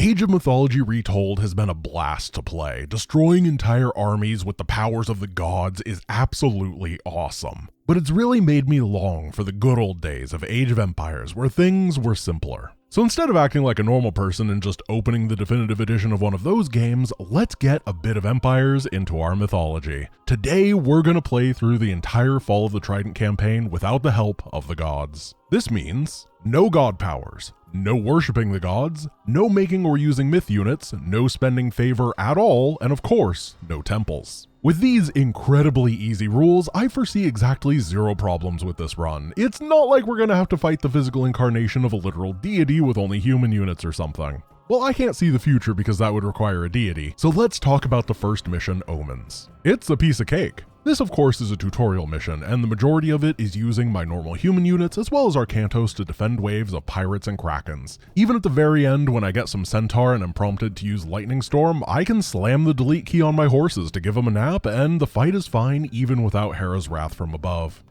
Age of Mythology Retold has been a blast to play. Destroying entire armies with the powers of the gods is absolutely awesome. But it's really made me long for the good old days of Age of Empires where things were simpler. So instead of acting like a normal person and just opening the definitive edition of one of those games, let's get a bit of Empires into our mythology. Today, we're gonna play through the entire Fall of the Trident campaign without the help of the gods. This means no god powers, no worshipping the gods, no making or using myth units, no spending favor at all, and of course, no temples. With these incredibly easy rules, I foresee exactly zero problems with this run. It's not like we're gonna have to fight the physical incarnation of a literal deity with only human units or something. Well, I can't see the future because that would require a deity, so let's talk about the first mission, Omens. It's a piece of cake. This of course is a tutorial mission, and the majority of it is using my normal human units as well as Arcantos to defend waves of pirates and krakens. Even at the very end when I get some centaur and am prompted to use lightning storm, I can slam the delete key on my horses to give them a nap and the fight is fine even without Hera's wrath from above.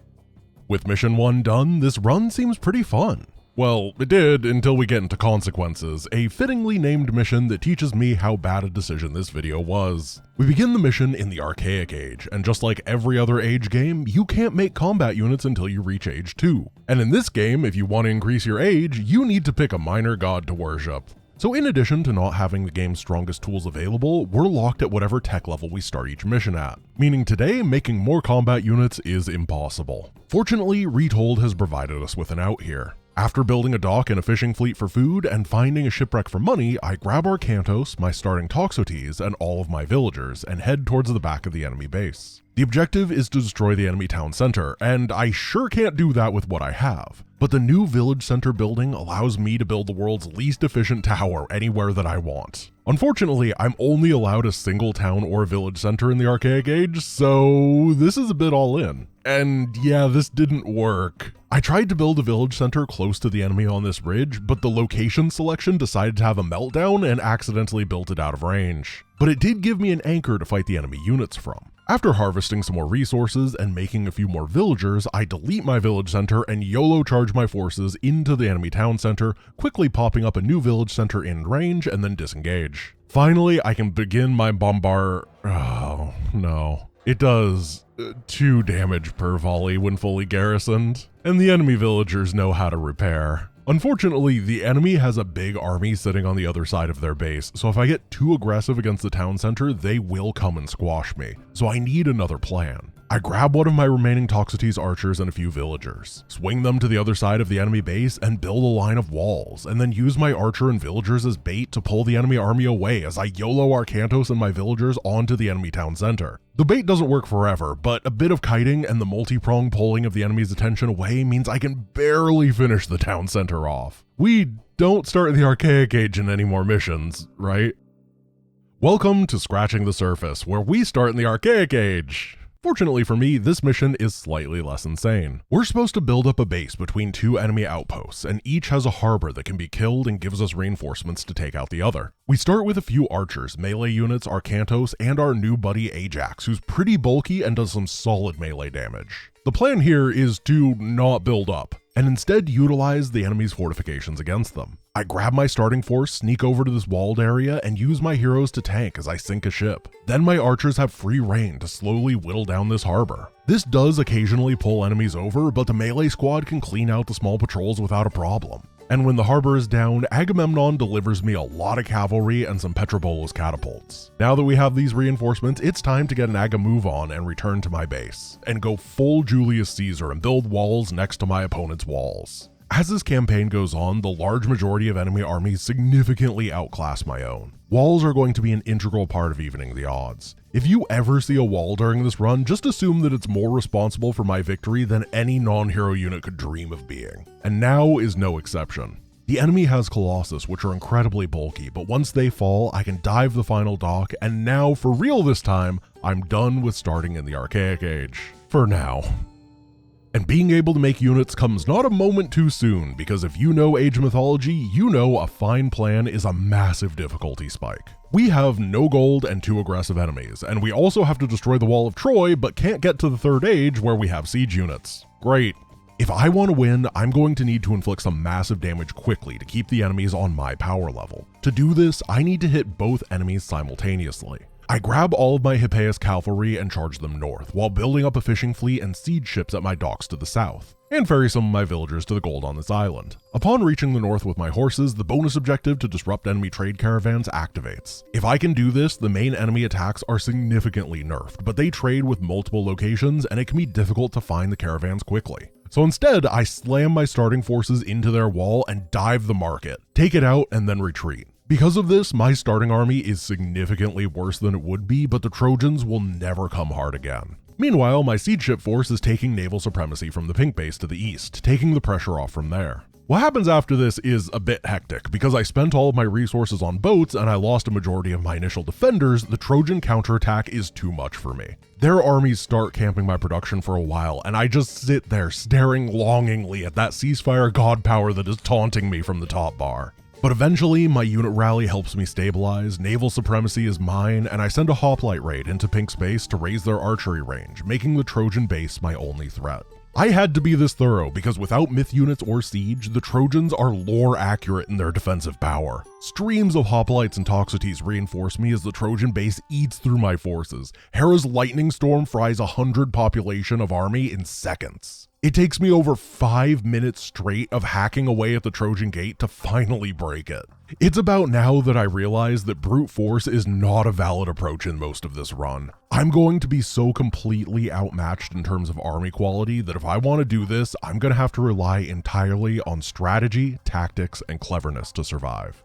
With mission 1 done, this run seems pretty fun. Well, it did until we get into Consequences, a fittingly named mission that teaches me how bad a decision this video was. We begin the mission in the Archaic Age, and just like every other Age game, you can't make combat units until you reach Age 2. And in this game, if you want to increase your age, you need to pick a minor god to worship. So in addition to not having the game's strongest tools available, we're locked at whatever tech level we start each mission at. Meaning today, making more combat units is impossible. Fortunately, Retold has provided us with an out here. After building a dock and a fishing fleet for food and finding a shipwreck for money, I grab Arcantos, my starting Toxotes, and all of my villagers and head towards the back of the enemy base. The objective is to destroy the enemy town center, and I sure can't do that with what I have. But the new village center building allows me to build the world's least efficient tower anywhere that I want. Unfortunately, I'm only allowed a single town or village center in the Archaic Age, so this is a bit all in. And yeah, this didn't work. I tried to build a village center close to the enemy on this ridge, but the location selection decided to have a meltdown and accidentally built it out of range. But it did give me an anchor to fight the enemy units from. After harvesting some more resources and making a few more villagers, I delete my village center and YOLO charge my forces into the enemy town center, quickly popping up a new village center in range and then disengage. Finally, I can begin my oh no. It does 2 damage per volley when fully garrisoned, and the enemy villagers know how to repair. Unfortunately, the enemy has a big army sitting on the other side of their base, so if I get too aggressive against the town center, they will come and squash me. So I need another plan. I grab one of my remaining Toxotes archers and a few villagers, swing them to the other side of the enemy base and build a line of walls, and then use my archer and villagers as bait to pull the enemy army away as I YOLO Arcantos and my villagers onto the enemy town center. The bait doesn't work forever, but a bit of kiting and the multi-prong pulling of the enemy's attention away means I can barely finish the town center off. We don't start in the Archaic Age in any more missions, right? Welcome to Scratching the Surface, where we start in the Archaic Age. Fortunately for me, this mission is slightly less insane. We're supposed to build up a base between 2 enemy outposts, and each has a harbor that can be killed and gives us reinforcements to take out the other. We start with a few archers, melee units, Arcantos, and our new buddy Ajax, who's pretty bulky and does some solid melee damage. The plan here is to not build up, and instead utilize the enemy's fortifications against them. I grab my starting force, sneak over to this walled area, and use my heroes to tank as I sink a ship. Then my archers have free reign to slowly whittle down this harbor. This does occasionally pull enemies over, but the melee squad can clean out the small patrols without a problem. And when the harbor is down, Agamemnon delivers me a lot of cavalry and some Petrobolos catapults. Now that we have these reinforcements, it's time to get an Aga move on and return to my base, and go full Julius Caesar and build walls next to my opponent's walls. As this campaign goes on, the large majority of enemy armies significantly outclass my own. Walls are going to be an integral part of evening the odds. If you ever see a wall during this run, just assume that it's more responsible for my victory than any non-hero unit could dream of being. And now is no exception. The enemy has Colossus, which are incredibly bulky, but once they fall, I can dive the final dock, and now, for real this time, I'm done with starting in the Archaic Age. For now. And being able to make units comes not a moment too soon, because if you know Age of Mythology, you know a fine plan is a massive difficulty spike. We have no gold and 2 aggressive enemies, and we also have to destroy the Wall of Troy, but can't get to the 3rd Age where we have siege units. Great. If I want to win, I'm going to need to inflict some massive damage quickly to keep the enemies on my power level. To do this, I need to hit both enemies simultaneously. I grab all of my Hippeus cavalry and charge them north, while building up a fishing fleet and siege ships at my docks to the south, and ferry some of my villagers to the gold on this island. Upon reaching the north with my horses, the bonus objective to disrupt enemy trade caravans activates. If I can do this, the main enemy attacks are significantly nerfed, but they trade with multiple locations and it can be difficult to find the caravans quickly. So instead, I slam my starting forces into their wall and dive the market, take it out, and then retreat. Because of this, my starting army is significantly worse than it would be, but the Trojans will never come hard again. Meanwhile, my siege ship force is taking naval supremacy from the pink base to the east, taking the pressure off from there. What happens after this is a bit hectic. Because I spent all of my resources on boats and I lost a majority of my initial defenders, the Trojan counterattack is too much for me. Their armies start camping my production for a while, and I just sit there staring longingly at that ceasefire god power that is taunting me from the top bar. But eventually, my unit rally helps me stabilize, naval supremacy is mine, and I send a hoplite raid into pink space to raise their archery range, making the Trojan base my only threat. I had to be this thorough because without myth units or siege, the Trojans are lore accurate in their defensive power. Streams of hoplites and toxotes reinforce me as the Trojan base eats through my forces. Hera's lightning storm fries 100 population of army in seconds. It takes me over 5 minutes straight of hacking away at the Trojan gate to finally break it. It's about now that I realize that brute force is not a valid approach in most of this run. I'm going to be so completely outmatched in terms of army quality that if I want to do this, I'm going to have to rely entirely on strategy, tactics, and cleverness to survive.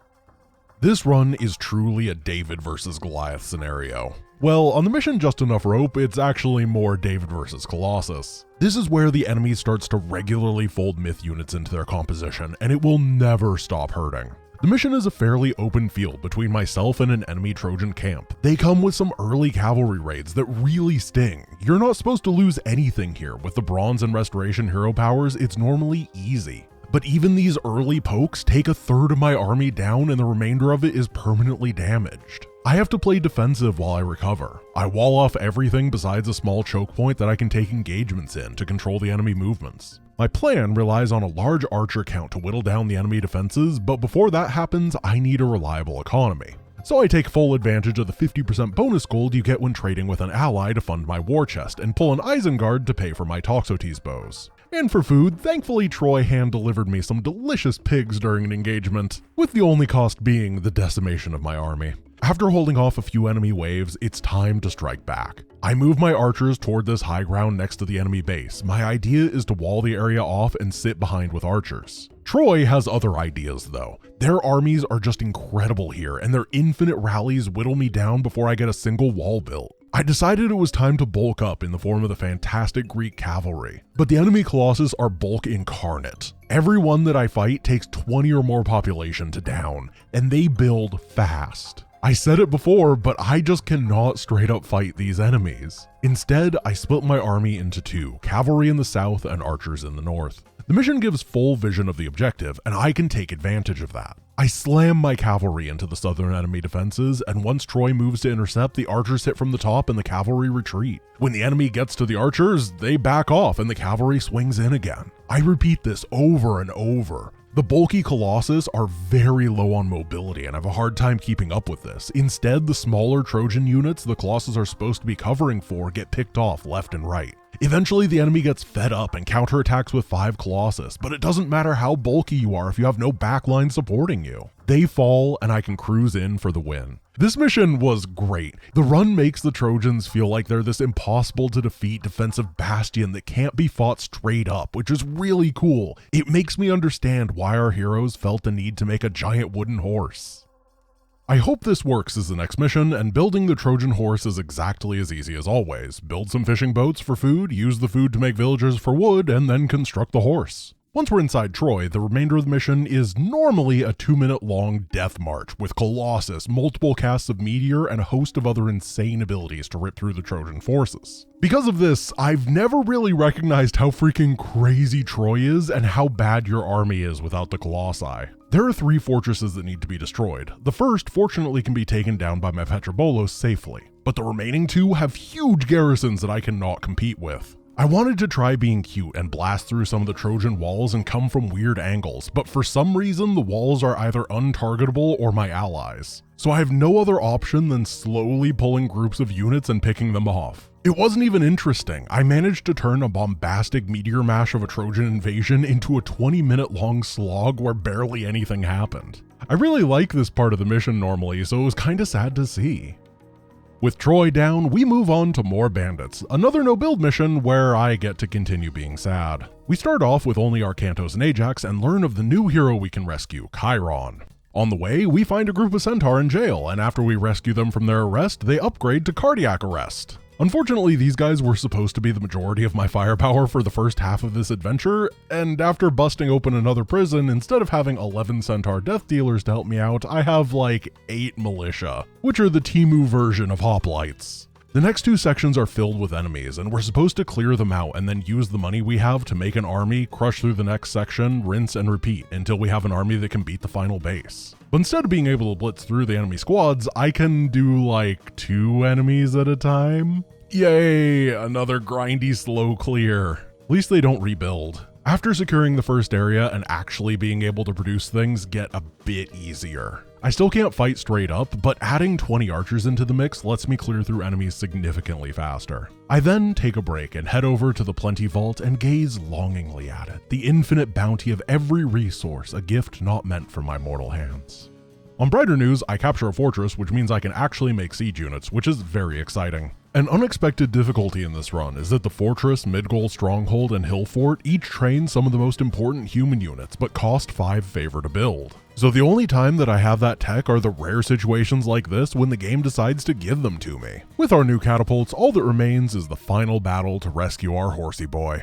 This run is truly a David versus Goliath scenario. Well, on the mission Just Enough Rope, it's actually more David versus Colossus. This is where the enemy starts to regularly fold myth units into their composition, and it will never stop hurting. The mission is a fairly open field between myself and an enemy Trojan camp. They come with some early cavalry raids that really sting. You're not supposed to lose anything here. With the bronze and restoration hero powers, it's normally easy. But even these early pokes take a third of my army down and the remainder of it is permanently damaged. I have to play defensive while I recover. I wall off everything besides a small choke point that I can take engagements in to control the enemy movements. My plan relies on a large archer count to whittle down the enemy defenses, but before that happens, I need a reliable economy. So I take full advantage of the 50% bonus gold you get when trading with an ally to fund my war chest and pull an Isengard to pay for my Toxotes bows. And for food, thankfully Troy hand-delivered me some delicious pigs during an engagement, with the only cost being the decimation of my army. After holding off a few enemy waves, it's time to strike back. I move my archers toward this high ground next to the enemy base. My idea is to wall the area off and sit behind with archers. Troy has other ideas though. Their armies are just incredible here, and their infinite rallies whittle me down before I get a single wall built. I decided it was time to bulk up in the form of the fantastic Greek cavalry, but the enemy Colossus are bulk incarnate. Every one that I fight takes 20 or more population to down, and they build fast. I said it before, but I just cannot straight up fight these enemies. Instead, I split my army into two, cavalry in the south and archers in the north. The mission gives full vision of the objective, and I can take advantage of that. I slam my cavalry into the southern enemy defenses, and once Troy moves to intercept, the archers hit from the top and the cavalry retreat. When the enemy gets to the archers, they back off and the cavalry swings in again. I repeat this over and over. The bulky Colossus are very low on mobility and have a hard time keeping up with this. Instead, the smaller Trojan units the Colossus are supposed to be covering for get picked off left and right. Eventually, the enemy gets fed up and counterattacks with 5 Colossus, but it doesn't matter how bulky you are if you have no backline supporting you. They fall, and I can cruise in for the win. This mission was great. The run makes the Trojans feel like they're this impossible to defeat defensive bastion that can't be fought straight up, which is really cool. It makes me understand why our heroes felt the need to make a giant wooden horse. I hope this works as the next mission, and building the Trojan horse is exactly as easy as always. Build some fishing boats for food, use the food to make villagers for wood, and then construct the horse. Once we're inside Troy, the remainder of the mission is normally a 2-minute long death march with Colossus, multiple casts of meteor, and a host of other insane abilities to rip through the Trojan forces. Because of this, I've never really recognized how freaking crazy Troy is and how bad your army is without the Colossi. There are 3 fortresses that need to be destroyed. The first, fortunately, can be taken down by my Petrobolos safely, but the remaining 2 have huge garrisons that I cannot compete with. I wanted to try being cute and blast through some of the Trojan walls and come from weird angles, but for some reason the walls are either untargetable or my allies. So I have no other option than slowly pulling groups of units and picking them off. It wasn't even interesting. I managed to turn a bombastic meteor mash of a Trojan invasion into a 20-minute long slog where barely anything happened. I really like this part of the mission normally, so it was kinda sad to see. With Troy down, we move on to more Bandits, another no-build mission where I get to continue being sad. We start off with only Arcantos and Ajax and learn of the new hero we can rescue, Chiron. On the way, we find a group of Centaur in jail, and after we rescue them from their arrest, they upgrade to cardiac arrest. Unfortunately, these guys were supposed to be the majority of my firepower for the first half of this adventure, and after busting open another prison, instead of having 11 Centaur death dealers to help me out, I have like 8 militia, which are the Timu version of hoplites. The next 2 sections are filled with enemies, and we're supposed to clear them out and then use the money we have to make an army, crush through the next section, rinse and repeat until we have an army that can beat the final base. But instead of being able to blitz through the enemy squads, I can do like 2 enemies at a time. Yay, another grindy slow clear. At least they don't rebuild. After securing the first area and actually being able to produce things get a bit easier. I still can't fight straight up, but adding 20 archers into the mix lets me clear through enemies significantly faster. I then take a break and head over to the Plenty Vault and gaze longingly at it, the infinite bounty of every resource, a gift not meant for my mortal hands. On brighter news, I capture a fortress, which means I can actually make siege units, which is very exciting. An unexpected difficulty in this run is that the fortress, mid-goal, stronghold, and hill fort each train some of the most important human units, but cost 5 favor to build. So the only time that I have that tech are the rare situations like this when the game decides to give them to me. With our new catapults, all that remains is the final battle to rescue our horsey boy.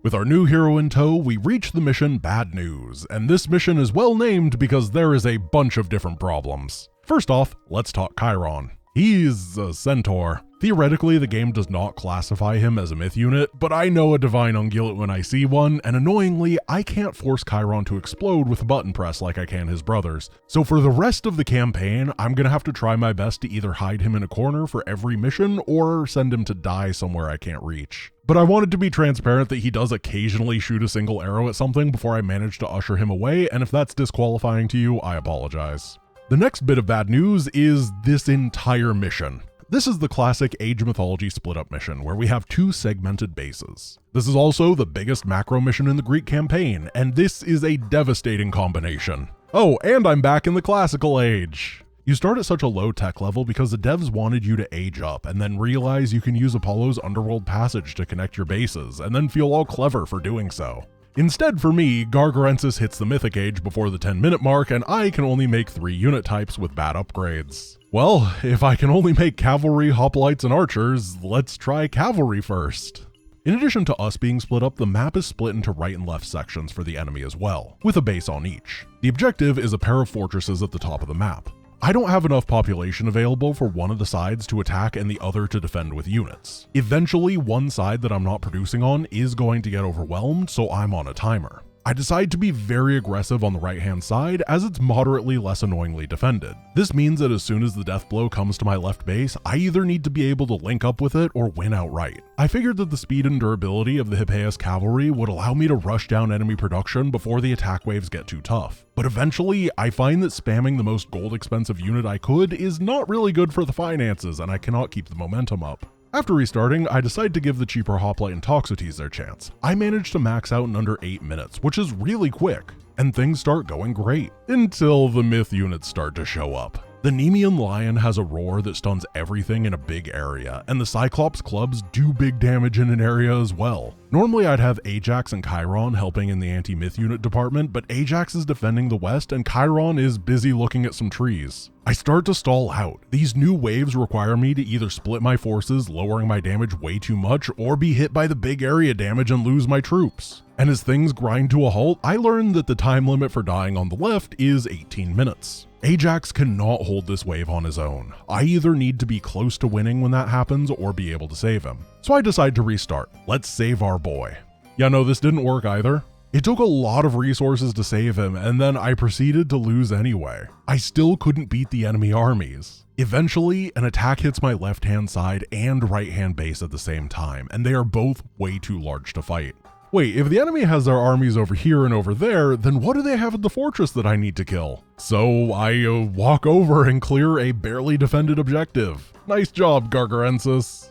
With our new hero in tow, we reach the mission Bad News, and this mission is well named because there is a bunch of different problems. First off, let's talk Chiron. He's a centaur. Theoretically, the game does not classify him as a myth unit, but I know a divine ungulate when I see one, and annoyingly, I can't force Chiron to explode with a button press like I can his brothers. So for the rest of the campaign, I'm gonna have to try my best to either hide him in a corner for every mission or send him to die somewhere I can't reach. But I wanted to be transparent that he does occasionally shoot a single arrow at something before I manage to usher him away, and if that's disqualifying to you, I apologize. The next bit of bad news is this entire mission. This is the classic Age of Mythology split-up mission, where we have 2 segmented bases. This is also the biggest macro mission in the Greek campaign, and this is a devastating combination. Oh, and I'm back in the classical age! You start at such a low tech level because the devs wanted you to age up, and then realize you can use Apollo's underworld passage to connect your bases, and then feel all clever for doing so. Instead, for me, Gargarensis hits the Mythic Age before the 10-minute mark, and I can only make 3 unit types with bad upgrades. Well, if I can only make cavalry, hoplites, and archers, let's try cavalry first. In addition to us being split up, the map is split into right and left sections for the enemy as well, with a base on each. The objective is a pair of fortresses at the top of the map. I don't have enough population available for one of the sides to attack and the other to defend with units. Eventually, one side that I'm not producing on is going to get overwhelmed, so I'm on a timer. I decide to be very aggressive on the right-hand side as it's moderately less annoyingly defended. This means that as soon as the death blow comes to my left base, I either need to be able to link up with it or win outright. I figured that the speed and durability of the Hippeus cavalry would allow me to rush down enemy production before the attack waves get too tough. But eventually, I find that spamming the most gold expensive unit I could is not really good for the finances, and I cannot keep the momentum up. After restarting, I decide to give the cheaper hoplite and Toxotes their chance. I managed to max out in under 8 minutes, which is really quick, and things start going great, until the myth units start to show up. The Nemean Lion has a roar that stuns everything in a big area, and the Cyclops clubs do big damage in an area as well. Normally I'd have Ajax and Chiron helping in the anti-myth unit department, but Ajax is defending the west and Chiron is busy looking at some trees. I start to stall out. These new waves require me to either split my forces, lowering my damage way too much, or be hit by the big area damage and lose my troops. And as things grind to a halt, I learn that the time limit for dying on the left is 18 minutes. Ajax cannot hold this wave on his own. I either need to be close to winning when that happens or be able to save him. So I decide to restart. Let's save our boy. Yeah, no, this didn't work either. It took a lot of resources to save him, and then I proceeded to lose anyway. I still couldn't beat the enemy armies. Eventually, an attack hits my left-hand side and right-hand base at the same time, and they are both way too large to fight. Wait, if the enemy has their armies over here and over there, then what do they have at the fortress that I need to kill? So I walk over and clear a barely defended objective. Nice job, Gargarensis.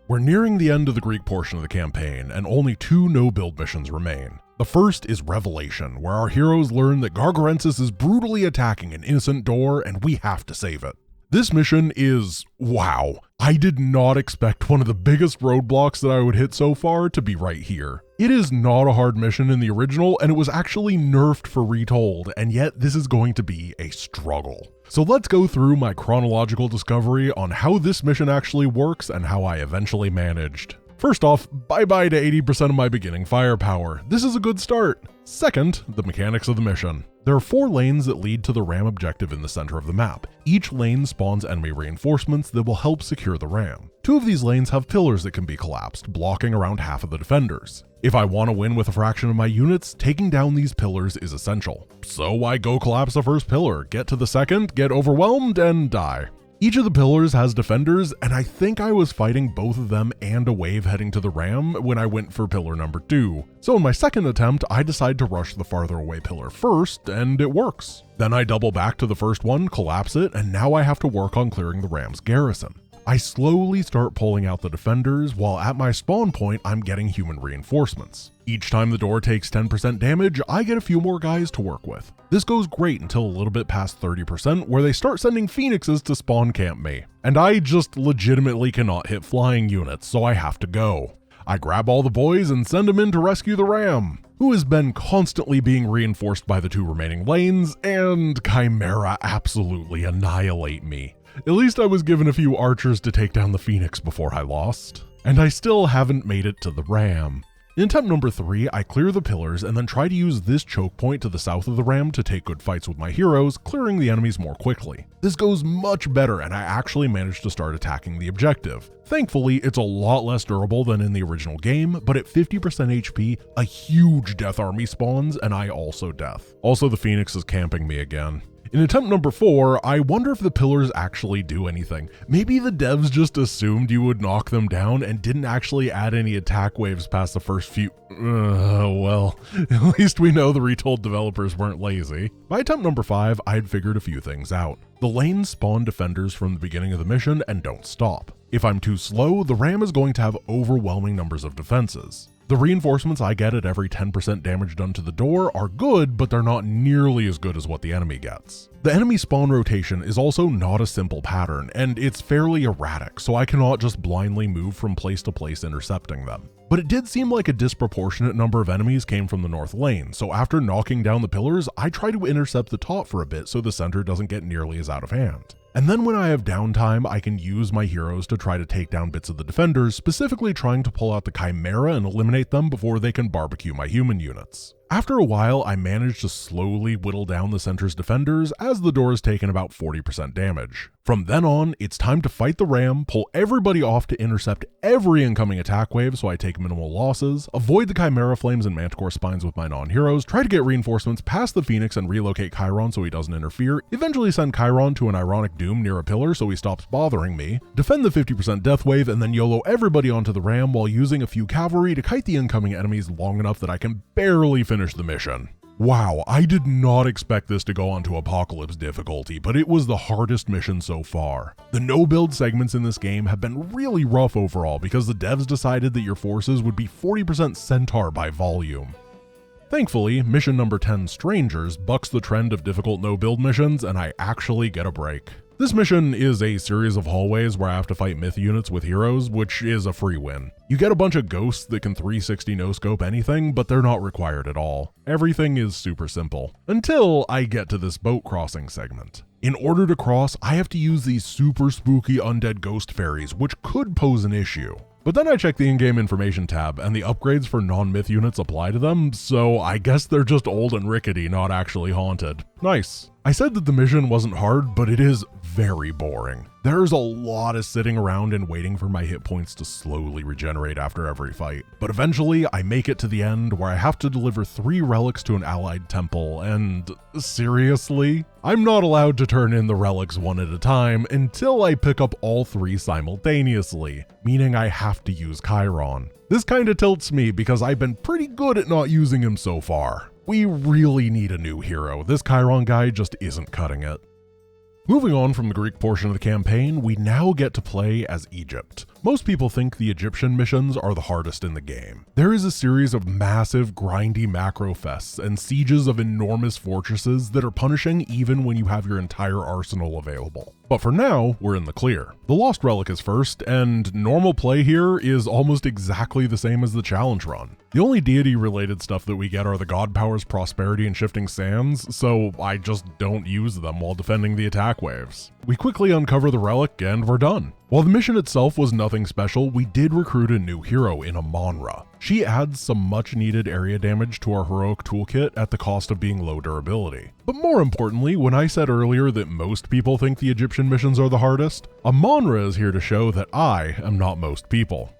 We're nearing the end of the Greek portion of the campaign, and only 2 no-build missions remain. The first is Revelation, where our heroes learn that Gargarensis is brutally attacking an innocent door and we have to save it. This mission is, wow, I did not expect one of the biggest roadblocks that I would hit so far to be right here. It is not a hard mission in the original, and it was actually nerfed for Retold, and yet this is going to be a struggle. So let's go through my chronological discovery on how this mission actually works and how I eventually managed. First off, bye-bye to 80% of my beginning firepower. This is a good start. Second, the mechanics of the mission. There are 4 lanes that lead to the ram objective in the center of the map. Each lane spawns enemy reinforcements that will help secure the ram. 2 of these lanes have pillars that can be collapsed, blocking around half of the defenders. If I want to win with a fraction of my units, taking down these pillars is essential. So I go collapse the first pillar, get to the second, get overwhelmed, and die. Each of the pillars has defenders, and I think I was fighting both of them and a wave heading to the ram when I went for pillar number 2. So in my second attempt, I decide to rush the farther away pillar first, and it works. Then I double back to the first one, collapse it, and now I have to work on clearing the ram's garrison. I slowly start pulling out the defenders, while at my spawn point, I'm getting human reinforcements. Each time the door takes 10% damage, I get a few more guys to work with. This goes great until a little bit past 30%, where they start sending phoenixes to spawn camp me. And I just legitimately cannot hit flying units, so I have to go. I grab all the boys and send them in to rescue the ram, who has been constantly being reinforced by the 2 remaining lanes, and Chimera absolutely annihilate me. At least I was given a few archers to take down the Phoenix before I lost. And I still haven't made it to the ram. In attempt number 3, I clear the pillars and then try to use this choke point to the south of the ram to take good fights with my heroes, clearing the enemies more quickly. This goes much better, and I actually managed to start attacking the objective. Thankfully, it's a lot less durable than in the original game, but at 50% HP, a huge death army spawns, and I also death. Also, the Phoenix is camping me again. In attempt number 4, I wonder if the pillars actually do anything. Maybe the devs just assumed you would knock them down and didn't actually add any attack waves past the first few. Well, at least we know the Retold developers weren't lazy. By attempt number 5, I had figured a few things out. The lanes spawn defenders from the beginning of the mission and don't stop. If I'm too slow, the ram is going to have overwhelming numbers of defenses. The reinforcements I get at every 10% damage done to the door are good, but they're not nearly as good as what the enemy gets. The enemy spawn rotation is also not a simple pattern, and it's fairly erratic, so I cannot just blindly move from place to place intercepting them. But it did seem like a disproportionate number of enemies came from the north lane, so after knocking down the pillars, I try to intercept the top for a bit so the center doesn't get nearly as out of hand. And then when I have downtime, I can use my heroes to try to take down bits of the defenders, specifically trying to pull out the Chimera and eliminate them before they can barbecue my human units. After a while, I managed to slowly whittle down the center's defenders as the door has taken about 40% damage. From then on, it's time to fight the ram, pull everybody off to intercept every incoming attack wave so I take minimal losses, avoid the Chimera flames and Manticore spines with my non-heroes, try to get reinforcements past the Phoenix and relocate Chiron so he doesn't interfere, eventually send Chiron to an ironic doom near a pillar so he stops bothering me, defend the 50% death wave, and then YOLO everybody onto the ram while using a few cavalry to kite the incoming enemies long enough that I can barely finish the mission. Wow, I did not expect this to go on to Apocalypse difficulty, but it was the hardest mission so far. The no-build segments in this game have been really rough overall because the devs decided that your forces would be 40% Centaur by volume. Thankfully, mission number 10, Strangers, bucks the trend of difficult no-build missions, and I actually get a break. This mission is a series of hallways where I have to fight myth units with heroes, which is a free win. You get a bunch of ghosts that can 360 no-scope anything, but they're not required at all. Everything is super simple. Until I get to this boat crossing segment. In order to cross, I have to use these super spooky undead ghost fairies, which could pose an issue. But then I check the in-game information tab, and the upgrades for non-myth units apply to them, so I guess they're just old and rickety, not actually haunted. Nice. I said that the mission wasn't hard, but it is very boring. There's a lot of sitting around and waiting for my hit points to slowly regenerate after every fight. But eventually, I make it to the end where I have to deliver 3 relics to an allied temple, and seriously? I'm not allowed to turn in the relics one at a time until I pick up all 3 simultaneously, meaning I have to use Chiron. This kinda tilts me because I've been pretty good at not using him so far. We really need a new hero. This Chiron guy just isn't cutting it. Moving on from the Greek portion of the campaign, we now get to play as Egypt. Most people think the Egyptian missions are the hardest in the game. There is a series of massive, grindy macro fests and sieges of enormous fortresses that are punishing even when you have your entire arsenal available. But for now, we're in the clear. The Lost Relic is first, and normal play here is almost exactly the same as the challenge run. The only deity-related stuff that we get are the God Powers, Prosperity, and Shifting Sands, so I just don't use them while defending the attack waves. We quickly uncover the relic, and we're done. While the mission itself was nothing special, we did recruit a new hero in Amonra. She adds some much needed area damage to our heroic toolkit at the cost of being low durability. But more importantly, when I said earlier that most people think the Egyptian missions are the hardest, Amonra is here to show that I am not most people.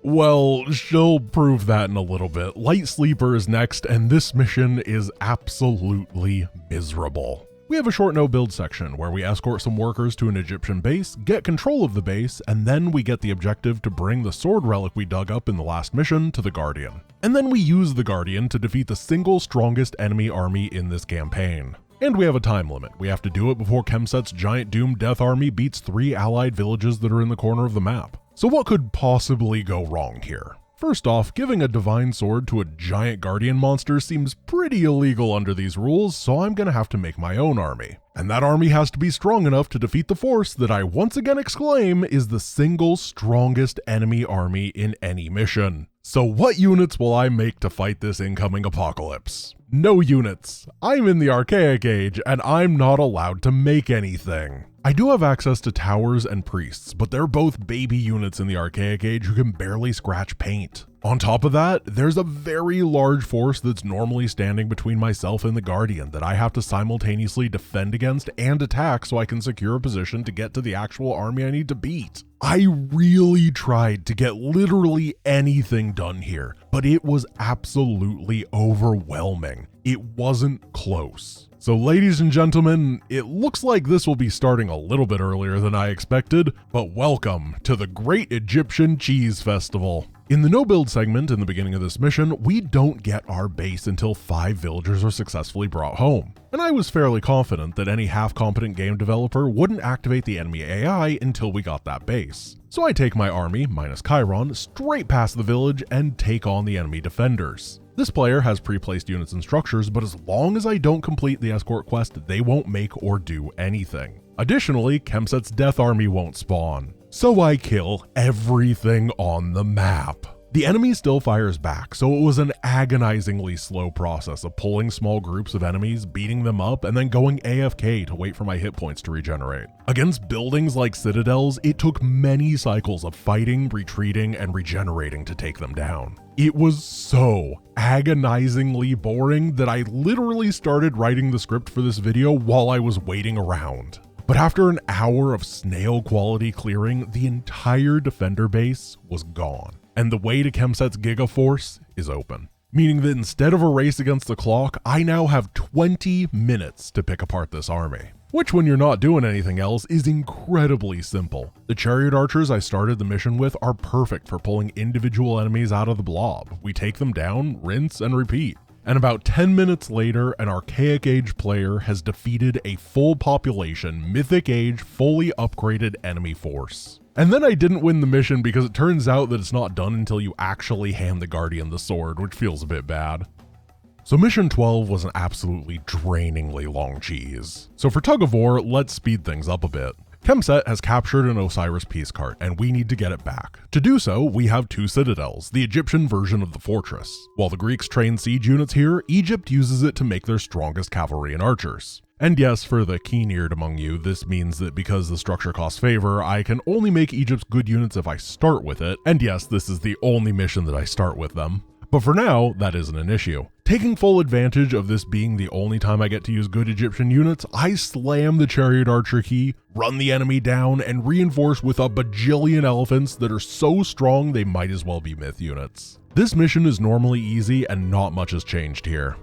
Well, she'll prove that in a little bit. Light Sleeper is next, and this mission is absolutely miserable. We have a short no build section where we escort some workers to an Egyptian base, get control of the base, and then we get the objective to bring the sword relic we dug up in the last mission to the Guardian. And then we use the Guardian to defeat the single strongest enemy army in this campaign. And we have a time limit. We have to do it before Kemset's giant doomed death army beats 3 allied villages that are in the corner of the map. So what could possibly go wrong here? First off, giving a divine sword to a giant guardian monster seems pretty illegal under these rules, so I'm gonna have to make my own army. And that army has to be strong enough to defeat the force that I once again exclaim is the single strongest enemy army in any mission. So what units will I make to fight this incoming apocalypse? No units. I'm in the Archaic Age, and I'm not allowed to make anything. I do have access to towers and priests, but they're both baby units in the Archaic Age who can barely scratch paint. On top of that, there's a very large force that's normally standing between myself and the Guardian that I have to simultaneously defend against and attack so I can secure a position to get to the actual army I need to beat. I really tried to get literally anything done here, but it was absolutely overwhelming. It wasn't close. So ladies and gentlemen, it looks like this will be starting a little bit earlier than I expected, but welcome to the Great Egyptian Cheese Festival. In the no build segment in the beginning of this mission, we don't get our base until 5 villagers are successfully brought home. And I was fairly confident that any half-competent game developer wouldn't activate the enemy AI until we got that base. So I take my army, minus Chiron, straight past the village and take on the enemy defenders. This player has pre-placed units and structures, but as long as I don't complete the escort quest, they won't make or do anything. Additionally, Kemset's death army won't spawn. So I kill everything on the map. The enemy still fires back, so it was an agonizingly slow process of pulling small groups of enemies, beating them up, and then going AFK to wait for my hit points to regenerate. Against buildings like citadels, it took many cycles of fighting, retreating, and regenerating to take them down. It was so agonizingly boring that I literally started writing the script for this video while I was waiting around. But after an hour of snail quality clearing, the entire defender base was gone. And the way to Kemset's Gigaforce is open. Meaning that instead of a race against the clock, I now have 20 minutes to pick apart this army. Which, when you're not doing anything else, is incredibly simple. The chariot archers I started the mission with are perfect for pulling individual enemies out of the blob. We take them down, rinse, and repeat. And about 10 minutes later, an Archaic Age player has defeated a full population, Mythic Age, fully upgraded enemy force. And then I didn't win the mission because it turns out that it's not done until you actually hand the Guardian the sword, which feels a bit bad. So mission 12 was an absolutely drainingly long cheese. So for Tug of War, let's speed things up a bit. Kemset has captured an Osiris peace cart, and we need to get it back. To do so, we have 2 citadels, the Egyptian version of the fortress. While the Greeks train siege units here, Egypt uses it to make their strongest cavalry and archers. And yes, for the keen-eared among you, this means that because the structure costs favor, I can only make Egypt's good units if I start with it, and yes, this is the only mission that I start with them. But for now, that isn't an issue. Taking full advantage of this being the only time I get to use good Egyptian units, I slam the chariot archer key, run the enemy down, and reinforce with a bajillion elephants that are so strong they might as well be myth units. This mission is normally easy and not much has changed here.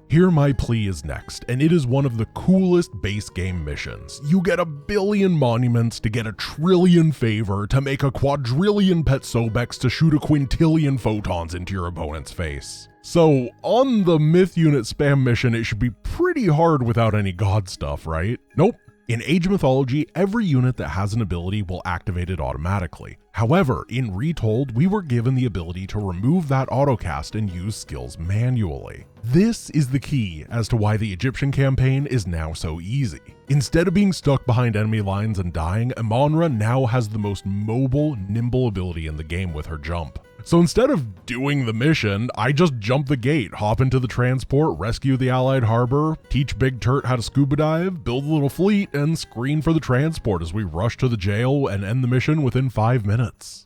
Here my plea is next, and it is one of the coolest base game missions. You get 1 billion monuments to get 1 trillion favor to make 1 quadrillion pet sobex to shoot 1 quintillion photons into your opponent's face. So on the myth unit spam mission, it should be pretty hard without any god stuff, right? Nope. In Age of Mythology, every unit that has an ability will activate it automatically. However, in Retold, we were given the ability to remove that autocast and use skills manually. This is the key as to why the Egyptian campaign is now so easy. Instead of being stuck behind enemy lines and dying, Amonra now has the most mobile, nimble ability in the game with her jump. So instead of doing the mission, I just jump the gate, hop into the transport, rescue the allied harbor, teach Big Turt how to scuba dive, build a little fleet, and screen for the transport as we rush to the jail and end the mission within 5 minutes.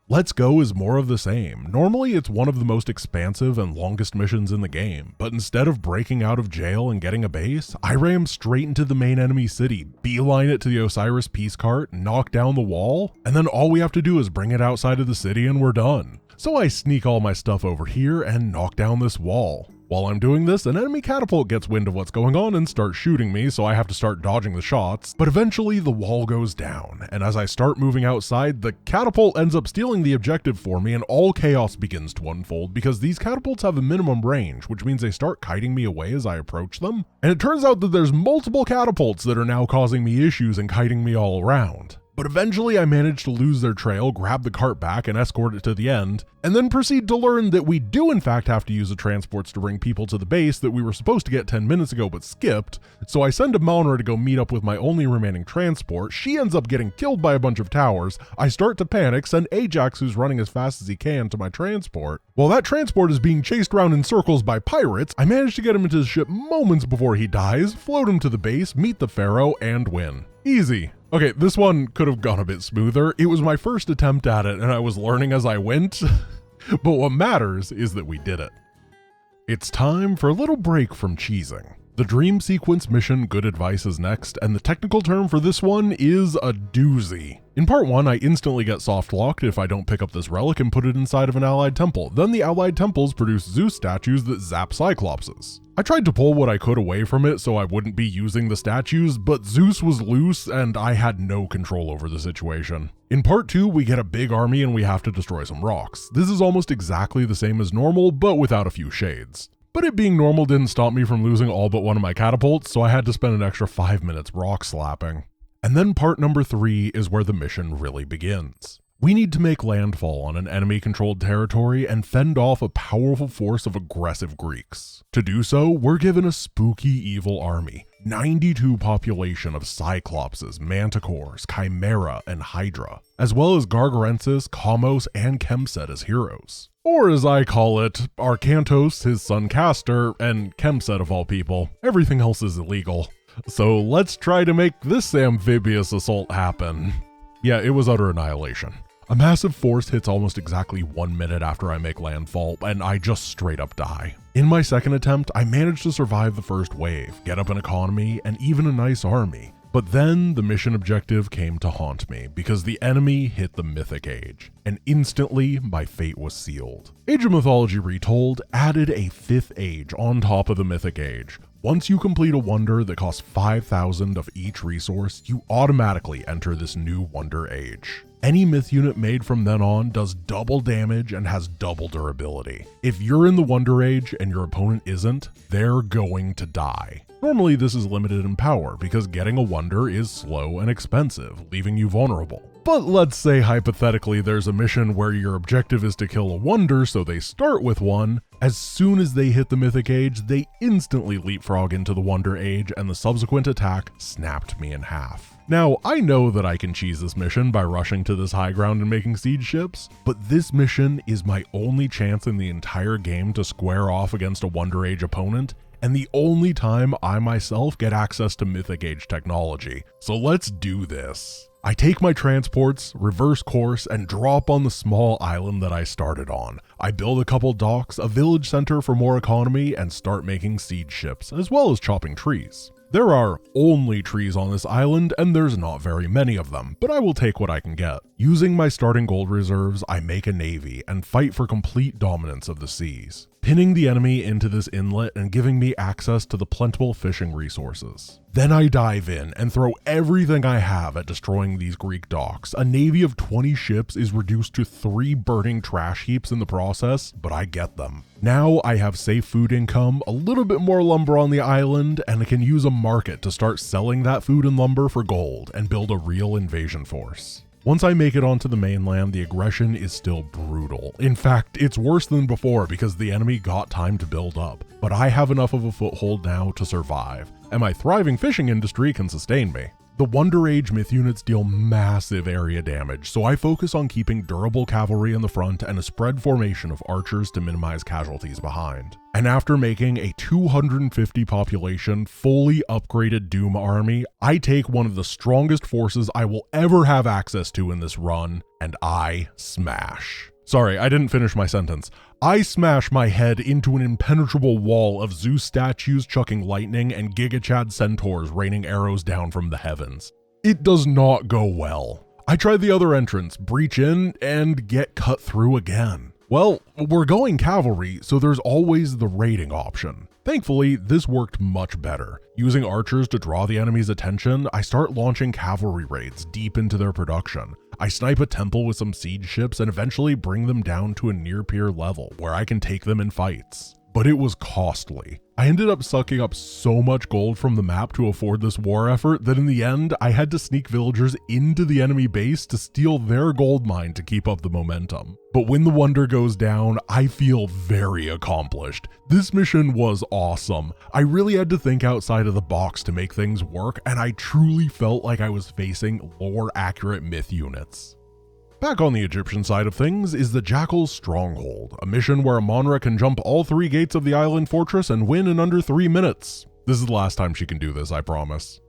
Let's Go is more of the same. Normally it's one of the most expansive and longest missions in the game, but instead of breaking out of jail and getting a base, I ram straight into the main enemy city, beeline it to the Osiris peace cart, knock down the wall, and then all we have to do is bring it outside of the city and we're done. So I sneak all my stuff over here and knock down this wall. While I'm doing this, an enemy catapult gets wind of what's going on and starts shooting me, so I have to start dodging the shots, but eventually the wall goes down, and as I start moving outside, the catapult ends up stealing the objective for me and all chaos begins to unfold because these catapults have a minimum range, which means they start kiting me away as I approach them, and it turns out that there's multiple catapults that are now causing me issues and kiting me all around. But eventually I manage to lose their trail, grab the cart back and escort it to the end, and then proceed to learn that we do in fact have to use the transports to bring people to the base that we were supposed to get 10 minutes ago but skipped, so I send Amonra to go meet up with my only remaining transport. She ends up getting killed by a bunch of towers. I start to panic, send Ajax, who's running as fast as he can, to my transport. While that transport is being chased around in circles by pirates, I manage to get him into the ship moments before he dies, float him to the base, meet the pharaoh, and win. Easy. Okay, this one could have gone a bit smoother. It was my first attempt at it and I was learning as I went, but what matters is that we did it. It's time for a little break from cheesing. The Dream Sequence mission Good Advice is next, and the technical term for this one is a doozy. In part 1, I instantly get soft-locked if I don't pick up this relic and put it inside of an allied temple. Then the allied temples produce Zeus statues that zap Cyclopses. I tried to pull what I could away from it so I wouldn't be using the statues, but Zeus was loose and I had no control over the situation. In part 2, we get a big army and we have to destroy some rocks. This is almost exactly the same as normal, but without a few shades. But it being normal didn't stop me from losing all but one of my catapults, so I had to spend an extra 5 minutes rock slapping. And then part number 3 is where the mission really begins. We need to make landfall on an enemy-controlled territory and fend off a powerful force of aggressive Greeks. To do so, we're given a spooky evil army, 92 population of Cyclopses, Manticores, Chimera, and Hydra, as well as Gargarensis, Kamos, and Kemset as heroes. Or as I call it, Arcantos, his son Castor, and Kemset of all people. Everything else is illegal. So let's try to make this amphibious assault happen. Yeah, it was utter annihilation. A massive force hits almost exactly 1 minute after I make landfall, and I just straight up die. In my second attempt, I managed to survive the first wave, get up an economy, and even a nice army. But then the mission objective came to haunt me because the enemy hit the Mythic Age, and instantly my fate was sealed. Age of Mythology Retold added a 5th age on top of the Mythic Age. Once you complete a wonder that costs 5,000 of each resource, you automatically enter this new wonder age. Any myth unit made from then on does double damage and has double durability. If you're in the Wonder Age and your opponent isn't, they're going to die. Normally this is limited in power because getting a wonder is slow and expensive, leaving you vulnerable. But let's say hypothetically there's a mission where your objective is to kill a wonder so they start with one. As soon as they hit the Mythic Age, they instantly leapfrog into the Wonder Age and the subsequent attack snapped me in half. Now, I know that I can cheese this mission by rushing to this high ground and making siege ships, but this mission is my only chance in the entire game to square off against a Wonder Age opponent, and the only time I myself get access to Mythic Age technology. So let's do this. I take my transports, reverse course, and drop on the small island that I started on. I build a couple docks, a village center for more economy, and start making siege ships, as well as chopping trees. There are only trees on this island, and there's not very many of them, but I will take what I can get. Using my starting gold reserves, I make a navy and fight for complete dominance of the seas, pinning the enemy into this inlet and giving me access to the plentiful fishing resources. Then I dive in and throw everything I have at destroying these Greek docks. A navy of 20 ships is reduced to 3 burning trash heaps in the process, but I get them. Now I have safe food income, a little bit more lumber on the island, and I can use a market to start selling that food and lumber for gold and build a real invasion force. Once I make it onto the mainland, the aggression is still brutal. In fact, it's worse than before because the enemy got time to build up, but I have enough of a foothold now to survive, and my thriving fishing industry can sustain me. The Wonder Age myth units deal massive area damage, so I focus on keeping durable cavalry in the front and a spread formation of archers to minimize casualties behind. And after making a 250 population, fully upgraded Doom army, I take one of the strongest forces I will ever have access to in this run, and I smash. Sorry, I didn't finish my sentence. I smash my head into an impenetrable wall of Zeus statues chucking lightning and Giga-Chad centaurs raining arrows down from the heavens. It does not go well. I try the other entrance, breach in, and get cut through again. Well, we're going cavalry, so there's always the raiding option. Thankfully, this worked much better. Using archers to draw the enemy's attention, I start launching cavalry raids deep into their production. I snipe a temple with some siege ships and eventually bring them down to a near peer level where I can take them in fights. But it was costly. I ended up sucking up so much gold from the map to afford this war effort that in the end, I had to sneak villagers into the enemy base to steal their gold mine to keep up the momentum. But when the wonder goes down, I feel very accomplished. This mission was awesome. I really had to think outside of the box to make things work, and I truly felt like I was facing lore-accurate myth units. Back on the Egyptian side of things is the Jackal's stronghold, a mission where Amonra can jump all 3 gates of the island fortress and win in under 3 minutes. This is the last time she can do this, I promise.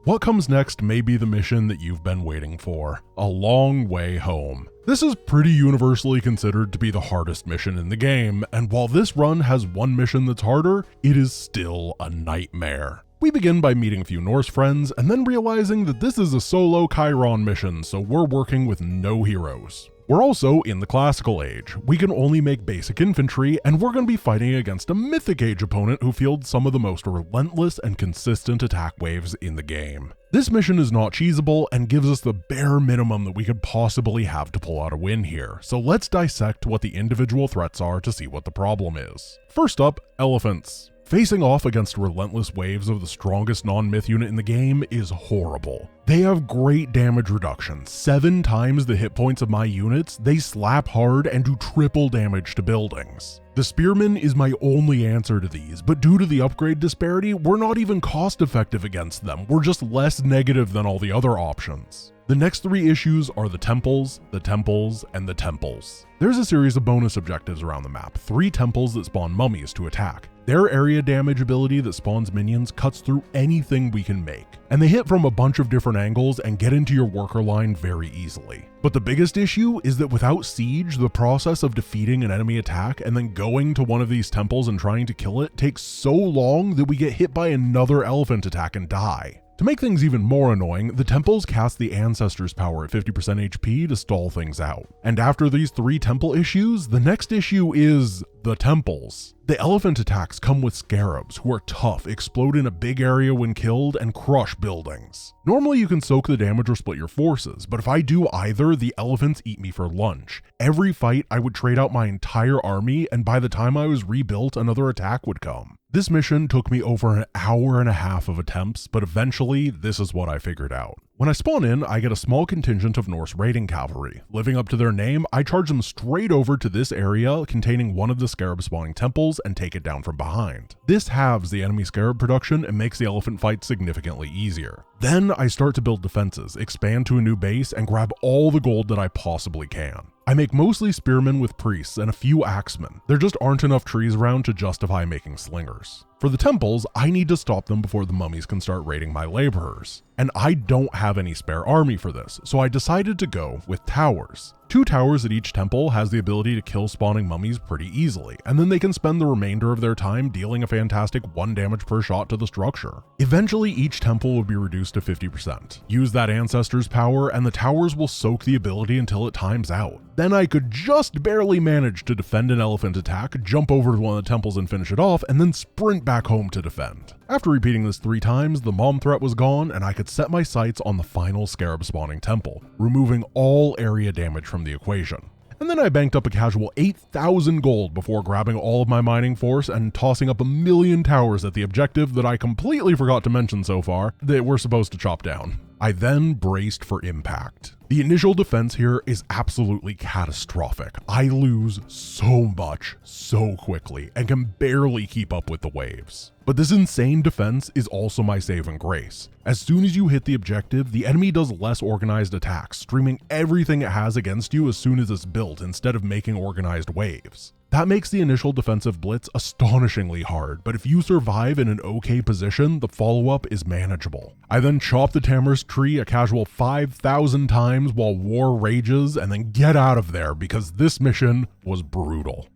What comes next may be the mission that you've been waiting for, A Long Way Home. This is pretty universally considered to be the hardest mission in the game, and while this run has one mission that's harder, it is still a nightmare. We begin by meeting a few Norse friends, and then realizing that this is a solo Chiron mission, so we're working with no heroes. We're also in the classical age. We can only make basic infantry, and we're going to be fighting against a mythic age opponent who fields some of the most relentless and consistent attack waves in the game. This mission is not cheesable and gives us the bare minimum that we could possibly have to pull out a win here, so let's dissect what the individual threats are to see what the problem is. First up, elephants. Facing off against relentless waves of the strongest non-myth unit in the game is horrible. They have great damage reduction, 7 times the hit points of my units, they slap hard and do triple damage to buildings. The Spearman is my only answer to these, but due to the upgrade disparity, we're not even cost effective against them, we're just less negative than all the other options. The next 3 issues are the temples, and the temples. There's a series of bonus objectives around the map, 3 temples that spawn mummies to attack. Their area damage ability that spawns minions cuts through anything we can make, and they hit from a bunch of different angles and get into your worker line very easily. But the biggest issue is that without siege, the process of defeating an enemy attack and then going to one of these temples and trying to kill it takes so long that we get hit by another elephant attack and die. To make things even more annoying, the temples cast the Ancestors' power at 50% HP to stall things out. And after these 3 temple issues, the next issue is the temples. The elephant attacks come with scarabs, who are tough, explode in a big area when killed, and crush buildings. Normally you can soak the damage or split your forces, but if I do either, the elephants eat me for lunch. Every fight I would trade out my entire army, and by the time I was rebuilt, another attack would come. This mission took me over an hour and a half of attempts, but eventually this is what I figured out. When I spawn in, I get a small contingent of Norse raiding cavalry. Living up to their name, I charge them straight over to this area containing one of the scarab spawning temples and take it down from behind. This halves the enemy scarab production and makes the elephant fight significantly easier. Then I start to build defenses, expand to a new base, and grab all the gold that I possibly can. I make mostly spearmen with priests and a few axemen. There just aren't enough trees around to justify making slingers. For the temples, I need to stop them before the mummies can start raiding my laborers. And I don't have any spare army for this, so I decided to go with towers. 2 towers at each temple has the ability to kill spawning mummies pretty easily, and then they can spend the remainder of their time dealing a fantastic 1 damage per shot to the structure. Eventually, each temple will be reduced to 50%. Use that ancestor's power, and the towers will soak the ability until it times out. Then I could just barely manage to defend an elephant attack, jump over to one of the temples and finish it off, and then sprint back home to defend. After repeating this 3 times, the mom threat was gone, and I could set my sights on the final scarab spawning temple, removing all area damage from the equation. And then I banked up a casual 8,000 gold before grabbing all of my mining force and tossing up 1,000,000 towers at the objective that I completely forgot to mention so far that we're supposed to chop down. I then braced for impact. The initial defense here is absolutely catastrophic. I lose so much so quickly and can barely keep up with the waves. But this insane defense is also my saving grace. As soon as you hit the objective, the enemy does less organized attacks, streaming everything it has against you as soon as it's built instead of making organized waves. That makes the initial defensive blitz astonishingly hard, but if you survive in an okay position, the follow-up is manageable. I then chop the tamarisk tree a casual 5,000 times while war rages and then get out of there because this mission was brutal.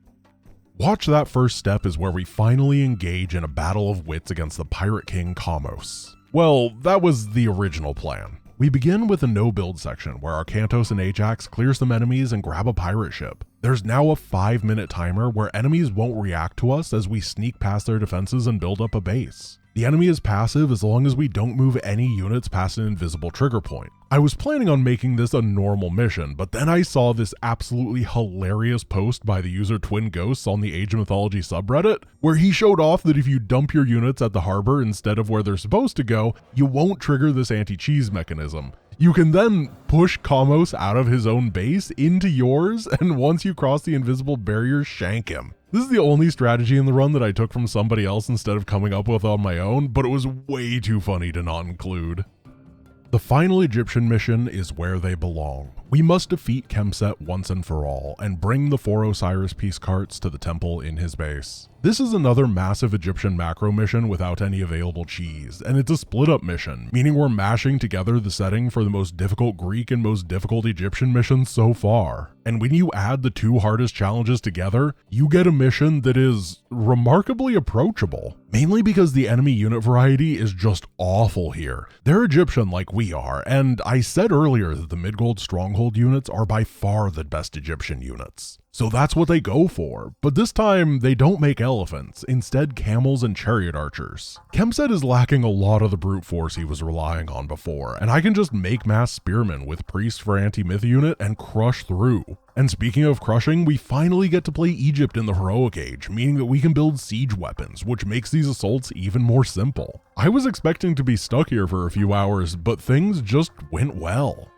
Watch that first step is where we finally engage in a battle of wits against the Pirate King Kamos. Well, that was the original plan. We begin with a no-build section where Arkantos and Ajax clear some enemies and grab a pirate ship. There's now a 5-minute timer where enemies won't react to us as we sneak past their defenses and build up a base. The enemy is passive as long as we don't move any units past an invisible trigger point. I was planning on making this a normal mission, but then I saw this absolutely hilarious post by the user Twin Ghosts on the Age of Mythology subreddit, where he showed off that if you dump your units at the harbor instead of where they're supposed to go, you won't trigger this anti-cheese mechanism. You can then push Kamos out of his own base into yours, and once you cross the invisible barrier, shank him. This is the only strategy in the run that I took from somebody else instead of coming up with on my own, but it was way too funny to not include. The final Egyptian mission is where they belong. We must defeat Kemset once and for all, and bring the 4 Osiris piece carts to the temple in his base. This is another massive Egyptian macro mission without any available cheese, and it's a split up mission, meaning we're mashing together the setting for the most difficult Greek and most difficult Egyptian missions so far. And when you add the 2 hardest challenges together, you get a mission that is remarkably approachable. Mainly because the enemy unit variety is just awful here. They're Egyptian like we are, and I said earlier that the mid-gold stronghold units are by far the best Egyptian units. So that's what they go for, but this time they don't make elephants, instead camels and chariot archers. Kemset is lacking a lot of the brute force he was relying on before, and I can just make mass spearmen with priest for anti-myth unit and crush through. And speaking of crushing, we finally get to play Egypt in the heroic age, meaning that we can build siege weapons, which makes these assaults even more simple. I was expecting to be stuck here for a few hours, but things just went well.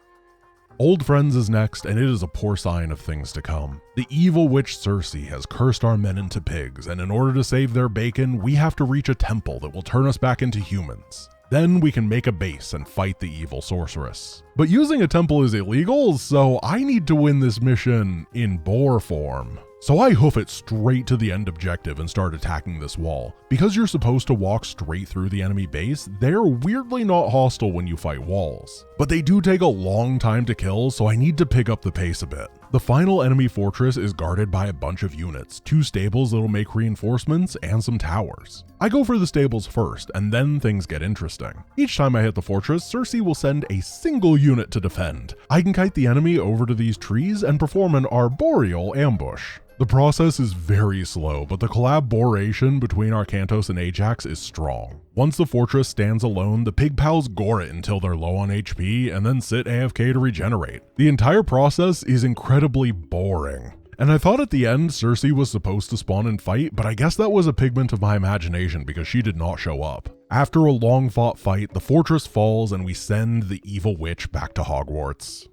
Old Friends is next, and it is a poor sign of things to come. The evil witch Circe has cursed our men into pigs, and in order to save their bacon, we have to reach a temple that will turn us back into humans. Then we can make a base and fight the evil sorceress. But using a temple is illegal, so I need to win this mission in boar form. So I hoof it straight to the end objective and start attacking this wall. Because you're supposed to walk straight through the enemy base, they're weirdly not hostile when you fight walls. But they do take a long time to kill, so I need to pick up the pace a bit. The final enemy fortress is guarded by a bunch of units, 2 stables that'll make reinforcements, and some towers. I go for the stables first, and then things get interesting. Each time I hit the fortress, Circe will send a single unit to defend. I can kite the enemy over to these trees and perform an arboreal ambush. The process is very slow, but the collaboration between Arkantos and Ajax is strong. Once the fortress stands alone, the pig pals gore it until they're low on HP and then sit AFK to regenerate. The entire process is incredibly boring. And I thought at the end Circe was supposed to spawn and fight, but I guess that was a figment of my imagination because she did not show up. After a long fought fight, the fortress falls and we send the evil witch back to Hogwarts.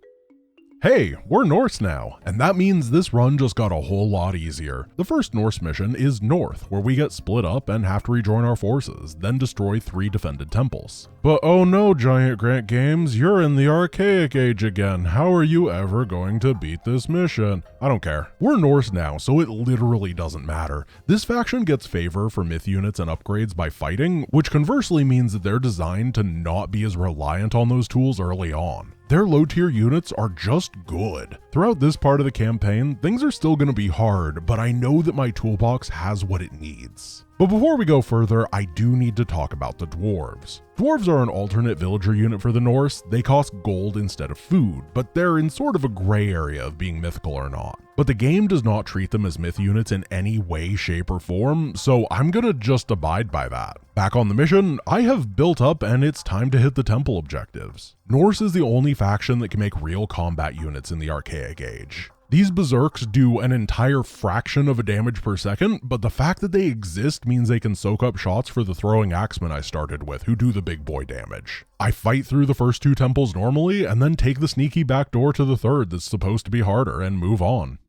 Hey, we're Norse now, and that means this run just got a whole lot easier. The first Norse mission is North, where we get split up and have to rejoin our forces, then destroy 3 defended temples. But oh no, Giant Grant Games, you're in the Archaic Age again. How are you ever going to beat this mission? I don't care. We're Norse now, so it literally doesn't matter. This faction gets favor for myth units and upgrades by fighting, which conversely means that they're designed to not be as reliant on those tools early on. Their low tier units are just good. Throughout this part of the campaign, things are still going to be hard, but I know that my toolbox has what it needs. But before we go further, I do need to talk about the dwarves. Dwarves are an alternate villager unit for the Norse. They cost gold instead of food, but they're in sort of a gray area of being mythical or not. But the game does not treat them as myth units in any way, shape, or form, so I'm gonna just abide by that. Back on the mission, I have built up and it's time to hit the temple objectives. Norse is the only faction that can make real combat units in the Archaic Age. These berserks do an entire fraction of a damage per second, but the fact that they exist means they can soak up shots for the throwing axemen I started with, who do the big boy damage. I fight through the first 2 temples normally, and then take the sneaky back door to the 3rd that's supposed to be harder and move on.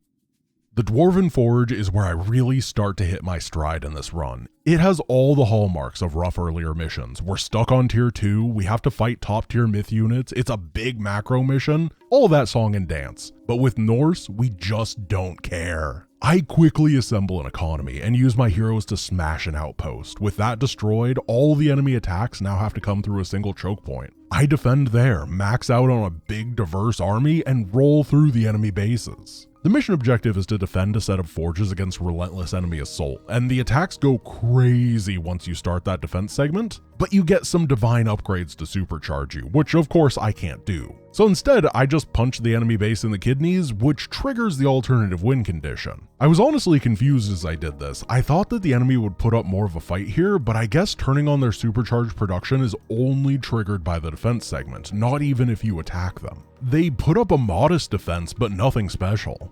The Dwarven Forge is where I really start to hit my stride in this run. It has all the hallmarks of rough earlier missions. We're stuck on tier 2, we have to fight top tier myth units, it's a big macro mission, all that song and dance. But with Norse, we just don't care. I quickly assemble an economy and use my heroes to smash an outpost. With that destroyed, all the enemy attacks now have to come through a single choke point. I defend there, max out on a big diverse army, and roll through the enemy bases. The mission objective is to defend a set of forges against relentless enemy assault, and the attacks go crazy once you start that defense segment, but you get some divine upgrades to supercharge you, which of course I can't do. So instead, I just punch the enemy base in the kidneys, which triggers the alternative win condition. I was honestly confused as I did this. I thought that the enemy would put up more of a fight here, but I guess turning on their supercharged production is only triggered by the defense segment, not even if you attack them. They put up a modest defense, but nothing special.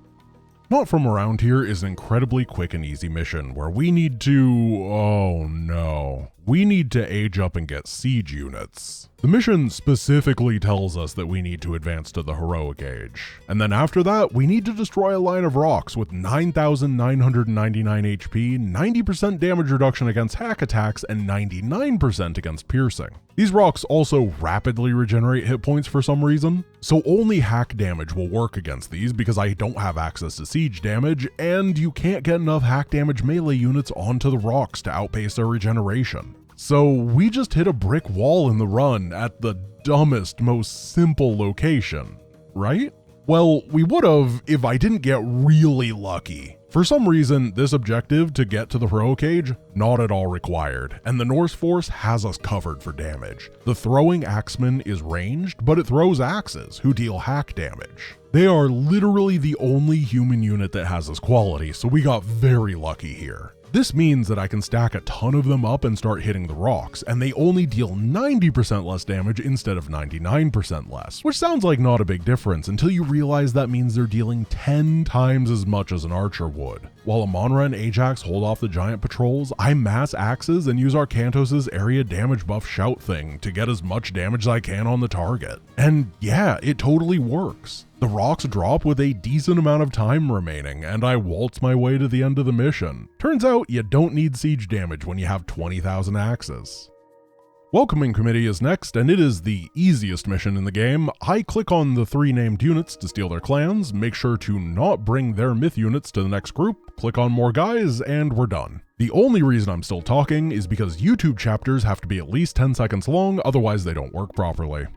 Not From Around here is an incredibly quick and easy mission where we need to age up and get siege units. The mission specifically tells us that we need to advance to the heroic age. And then after that, we need to destroy a line of rocks with 9,999 HP, 90% damage reduction against hack attacks, and 99% against piercing. These rocks also rapidly regenerate hit points for some reason, so only hack damage will work against these because I don't have access to siege damage, and you can't get enough hack damage melee units onto the rocks to outpace their regeneration. So we just hit a brick wall in the run at the dumbest, most simple location, right? Well, we would've if I didn't get really lucky. For some reason, this objective to get to the heroic age, not at all required, and the Norse force has us covered for damage. The throwing axeman is ranged, but it throws axes, who deal hack damage. They are literally the only human unit that has this quality, so we got very lucky here. This means that I can stack a ton of them up and start hitting the rocks, and they only deal 90% less damage instead of 99% less, which sounds like not a big difference until you realize that means they're dealing 10 times as much as an archer would. While Amonra and Ajax hold off the giant patrols, I mass axes and use Arcantos' area damage buff shout thing to get as much damage as I can on the target. And yeah, it totally works. The rocks drop with a decent amount of time remaining, and I waltz my way to the end of the mission. Turns out you don't need siege damage when you have 20,000 axes. Welcoming Committee is next, and it is the easiest mission in the game. I click on the 3 named units to steal their clans, make sure to not bring their myth units to the next group, click on more guys, and we're done. The only reason I'm still talking is because YouTube chapters have to be at least 10 seconds long, otherwise they don't work properly.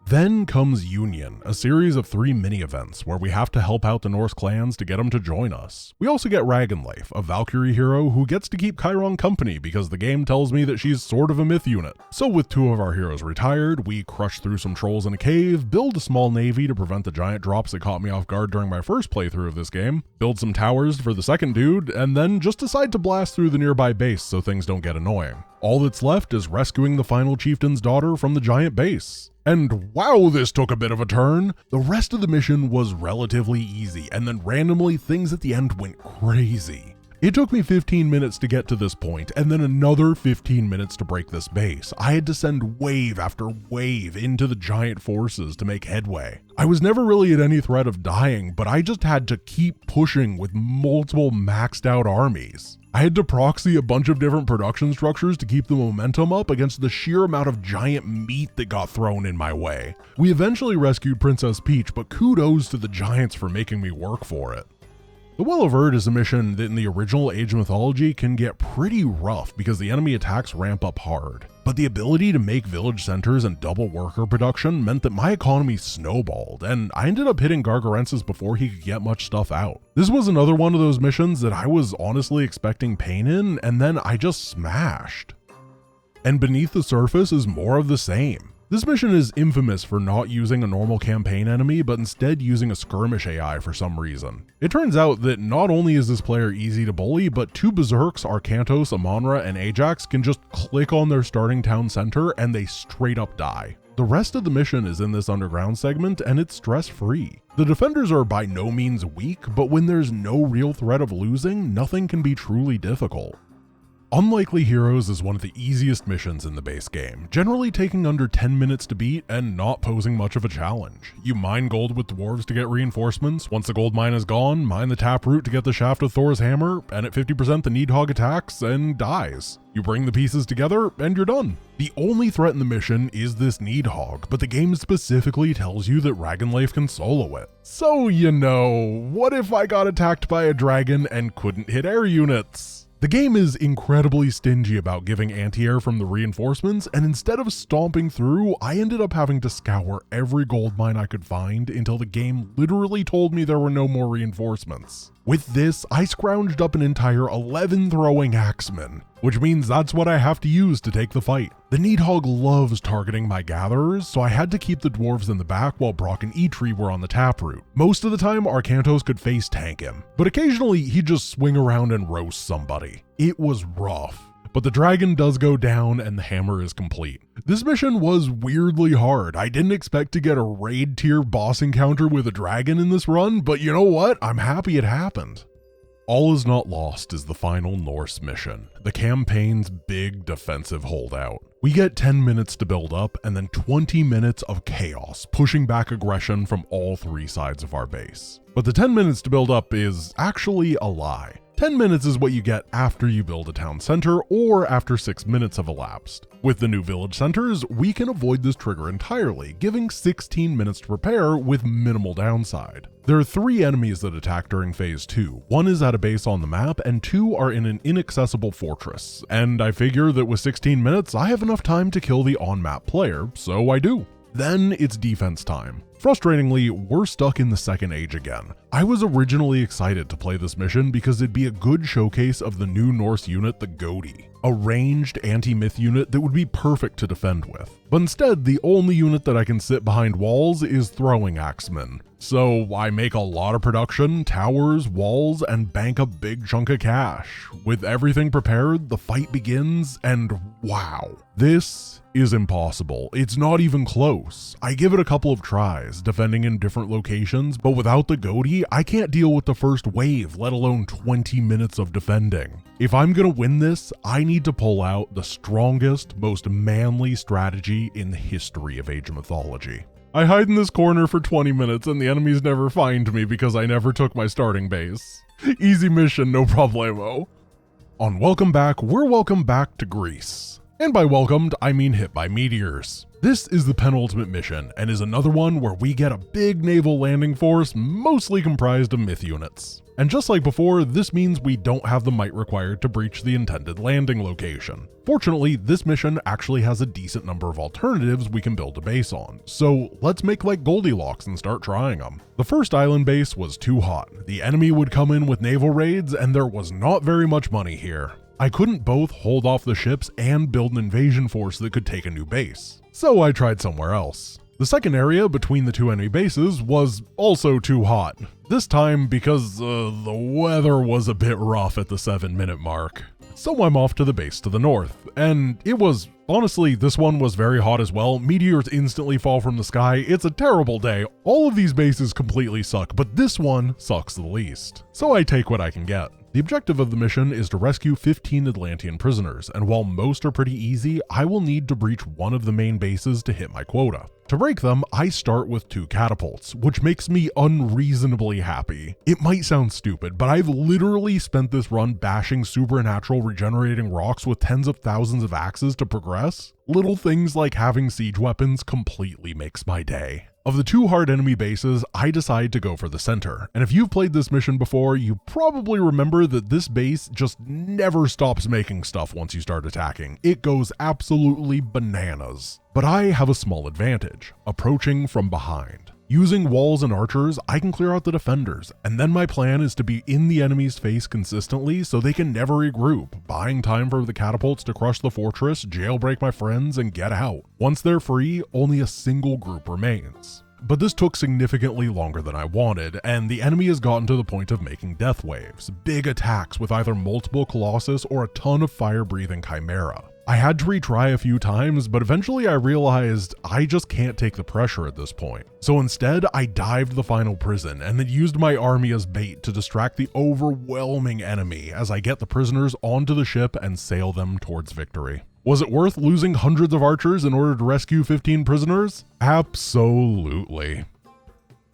Then comes Union, a series of 3 mini-events where we have to help out the Norse clans to get them to join us. We also get Ragnleif, a Valkyrie hero who gets to keep Chiron company because the game tells me that she's sort of a myth unit. So with 2 of our heroes retired, we crush through some trolls in a cave, build a small navy to prevent the giant drops that caught me off guard during my first playthrough of this game, build some towers for the second dude, and then just decide to blast through the nearby base so things don't get annoying. All that's left is rescuing the final chieftain's daughter from the giant base. And wow, this took a bit of a turn. The rest of the mission was relatively easy, and then randomly things at the end went crazy. It took me 15 minutes to get to this point, and then another 15 minutes to break this base. I had to send wave after wave into the giant forces to make headway. I was never really at any threat of dying, but I just had to keep pushing with multiple maxed out armies. I had to proxy a bunch of different production structures to keep the momentum up against the sheer amount of giant meat that got thrown in my way. We eventually rescued Princess Peach, but kudos to the giants for making me work for it. The Well of Urd is a mission that in the original Age of Mythology can get pretty rough because the enemy attacks ramp up hard. But the ability to make village centers and double worker production meant that my economy snowballed, and I ended up hitting Gargarensis before he could get much stuff out. This was another one of those missions that I was honestly expecting pain in, and then I just smashed. And beneath the surface is more of the same. This mission is infamous for not using a normal campaign enemy, but instead using a skirmish AI for some reason. It turns out that not only is this player easy to bully, but two berserks, Arcantos, Amonra, and Ajax can just click on their starting town center and they straight up die. The rest of the mission is in this underground segment and it's stress-free. The defenders are by no means weak, but when there's no real threat of losing, nothing can be truly difficult. Unlikely Heroes is one of the easiest missions in the base game, generally taking under 10 minutes to beat and not posing much of a challenge. You mine gold with dwarves to get reinforcements, once the gold mine is gone, mine the taproot to get the shaft of Thor's hammer, and at 50% the Needhog attacks and dies. You bring the pieces together and you're done. The only threat in the mission is this Needhog, but the game specifically tells you that Ragnleif can solo it. So what if I got attacked by a dragon and couldn't hit air units? The game is incredibly stingy about giving anti-air from the reinforcements, and instead of stomping through, I ended up having to scour every gold mine I could find until the game literally told me there were no more reinforcements. With this, I scrounged up an entire 11 throwing axemen, which means that's what I have to use to take the fight. The Needhog loves targeting my gatherers, so I had to keep the dwarves in the back while Brock and Eitri were on the taproot. Most of the time, Arcantos could face tank him, but occasionally he'd just swing around and roast somebody. It was rough. But the dragon does go down and the hammer is complete. This mission was weirdly hard. I didn't expect to get a raid tier boss encounter with a dragon in this run, but you know what? I'm happy it happened. All is Not Lost is the final Norse mission, the campaign's big defensive holdout. We get 10 minutes to build up and then 20 minutes of chaos, pushing back aggression from all three sides of our base. But the 10 minutes to build up is actually a lie. 10 minutes is what you get after you build a town center or after 6 minutes have elapsed. With the new village centers, we can avoid this trigger entirely, giving 16 minutes to prepare with minimal downside. There are 3 enemies that attack during phase 2. 1 is at a base on the map and 2 are in an inaccessible fortress. And I figure that with 16 minutes, I have enough time to kill the on-map player, so I do. Then it's defense time. Frustratingly, we're stuck in the Second Age again. I was originally excited to play this mission because it'd be a good showcase of the new Norse unit, the Goati, a ranged anti-myth unit that would be perfect to defend with. But instead, the only unit that I can sit behind walls is throwing axemen. So I make a lot of production, towers, walls, and bank a big chunk of cash. With everything prepared, the fight begins, and wow, this is impossible. It's not even close. I give it a couple of tries, defending in different locations, but without the Goati, I can't deal with the first wave, let alone 20 minutes of defending. If I'm gonna win this, I need to pull out the strongest, most manly strategy in the history of Age of Mythology. I hide in this corner for 20 minutes and the enemies never find me because I never took my starting base. Easy mission, no problemo. On Welcome Back, we're welcome back to Greece. And by welcomed, I mean hit by meteors. This is the penultimate mission, and is another one where we get a big naval landing force, mostly comprised of myth units. And just like before, this means we don't have the might required to breach the intended landing location. Fortunately, this mission actually has a decent number of alternatives we can build a base on, so let's make like Goldilocks and start trying them. The first island base was too hot. The enemy would come in with naval raids, and there was not very much money here. I couldn't both hold off the ships and build an invasion force that could take a new base, so I tried somewhere else. The second area between the two enemy bases was also too hot, this time because the weather was a bit rough at the 7-minute mark. So I'm off to the base to the north, and it was, honestly, this one was very hot as well. Meteors instantly fall from the sky. It's a terrible day. All of these bases completely suck, but this one sucks the least. So I take what I can get. The objective of the mission is to rescue 15 Atlantean prisoners, and while most are pretty easy, I will need to breach one of the main bases to hit my quota. To break them, I start with 2 catapults, which makes me unreasonably happy. It might sound stupid, but I've literally spent this run bashing supernatural regenerating rocks with tens of thousands of axes to progress. Little things like having siege weapons completely makes my day. Of the 2 hard enemy bases, I decide to go for the center, and if you've played this mission before, you probably remember that this base just never stops making stuff once you start attacking. It goes absolutely bananas. But I have a small advantage, approaching from behind. Using walls and archers, I can clear out the defenders, and then my plan is to be in the enemy's face consistently so they can never regroup, buying time for the catapults to crush the fortress, jailbreak my friends, and get out. Once they're free, only a single group remains. But this took significantly longer than I wanted, and the enemy has gotten to the point of making death waves, big attacks with either multiple Colossus or a ton of fire-breathing Chimera. I had to retry a few times, but eventually I realized I just can't take the pressure at this point. So instead, I dived the final prison and then used my army as bait to distract the overwhelming enemy as I get the prisoners onto the ship and sail them towards victory. Was it worth losing hundreds of archers in order to rescue 15 prisoners? Absolutely.